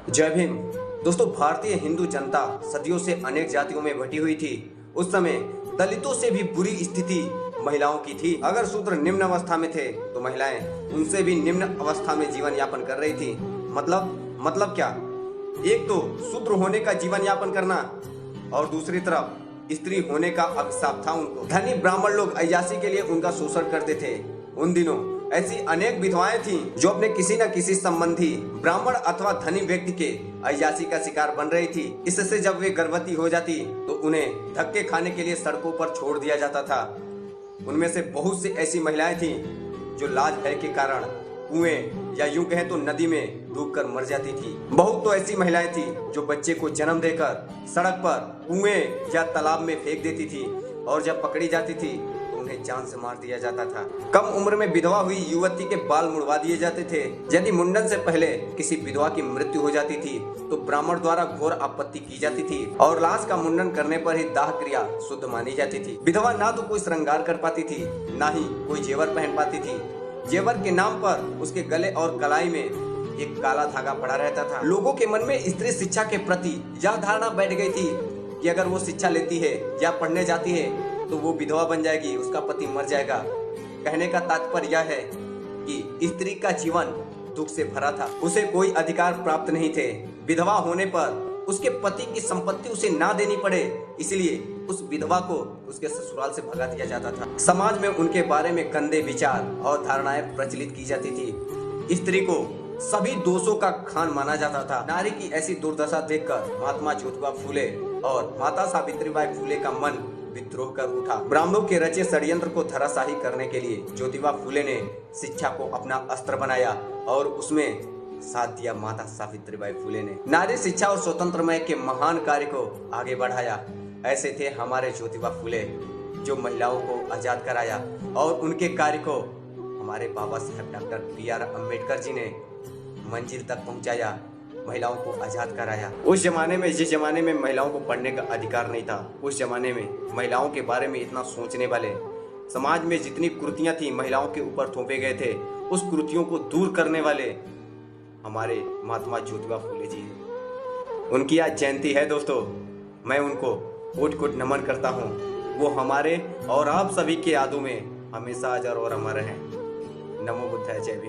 जय भीम। दोस्तों, भारतीय हिंदू जनता सदियों से अनेक जातियों में बटी हुई थी। उस समय दलितों से भी बुरी स्थिति महिलाओं की थी। अगर शूद्र निम्न अवस्था में थे तो महिलाएं उनसे भी निम्न अवस्था में जीवन यापन कर रही थी। मतलब क्या? एक तो शूद्र होने का जीवन यापन करना और दूसरी तरफ स्त्री होने का अभिशाप था उनको। धनी ब्राह्मण लोग अय्याशी के लिए उनका शोषण करते थे। उन दिनों ऐसी अनेक विधवाएं थीं जो अपने किसी न किसी संबंधी ब्राह्मण अथवा धनी व्यक्ति के अय्याशी का शिकार बन रही थी। इससे जब वे गर्भवती हो जाती तो उन्हें धक्के खाने के लिए सड़कों पर छोड़ दिया जाता था। उनमें से बहुत सी ऐसी महिलाएं थीं जो लाज भय के कारण कुएं या यूं कहें तो नदी में डूबकर मर जाती थी। बहुत तो ऐसी महिलाएं थी जो बच्चे को जन्म देकर सड़क पर कुएं या तालाब में फेंक देती थी और जब पकड़ी जाती थी तो उन्हें जान से मार दिया जाता था। कम उम्र में विधवा हुई युवती के बाल मुड़वा दिए जाते थे। यदि मुंडन से पहले किसी विधवा की मृत्यु हो जाती थी तो ब्राह्मण द्वारा घोर आपत्ति की जाती थी और लाश का मुंडन करने पर ही दाह क्रिया शुद्ध मानी जाती थी। विधवा ना तो कोई श्रृंगार कर पाती थी, ना ही कोई जेवर पहन पाती थी। जेवर के नाम पर उसके गले और कलाई में एक काला धागा पड़ा रहता था। लोगों के मन में स्त्री शिक्षा के प्रति यह धारणा बैठ गई थी कि अगर वो शिक्षा लेती है या पढ़ने जाती है तो वो विधवा बन जाएगी, उसका पति मर जाएगा। कहने का तात्पर्य यह है कि स्त्री का जीवन दुख से भरा था, उसे कोई अधिकार प्राप्त नहीं थे। विधवा होने पर उसके पति की संपत्ति उसे ना देनी पड़े, इसलिए उस विधवा को उसके ससुराल से भगा दिया जाता था। समाज में उनके बारे में गंदे विचार और धारणाएं प्रचलित की जाती थी। स्त्री को सभी दोषों का खान माना जाता था। नारी की ऐसी दुर्दशा देखकर महात्मा ज्योतिबा फूले और माता सावित्रीबाई फूले का मन विद्रोह कर उठा। ब्राह्मणों के रचे षड्यंत्र को धराशाही करने के लिए ज्योतिबा फूले ने शिक्षा को अपना अस्त्र बनाया और उसमें साथ दिया माता सावित्रीबाई फूले ने। नारी शिक्षा और स्वतंत्रमय के महान कार्य को आगे बढ़ाया। ऐसे थे हमारे ज्योतिबा फूले जो महिलाओं को आजाद कराया और उनके कार्य को हमारे बाबा साहब डॉक्टर बी.आर. अम्बेडकर जी ने मंजिल तक पहुंचाया, महिलाओं को आजाद कराया। उस जमाने में जिस जमाने में महिलाओं को पढ़ने का अधिकार नहीं था, उस जमाने में महिलाओं के बारे में इतना सोचने वाले, समाज में जितनी कुरीतियां थी महिलाओं के ऊपर थोपे गए थे, उस कुरीतियों को दूर करने वाले हमारे महात्मा ज्योतिबा फूले जी हैं। उनकी आज जयंती है दोस्तों, मैं उनको कोट कोट नमन करता हूँ। वो हमारे और आप सभी के यादों में हमेशा अजर और अमर हैं। नमो बुद्धाय, जय भीम।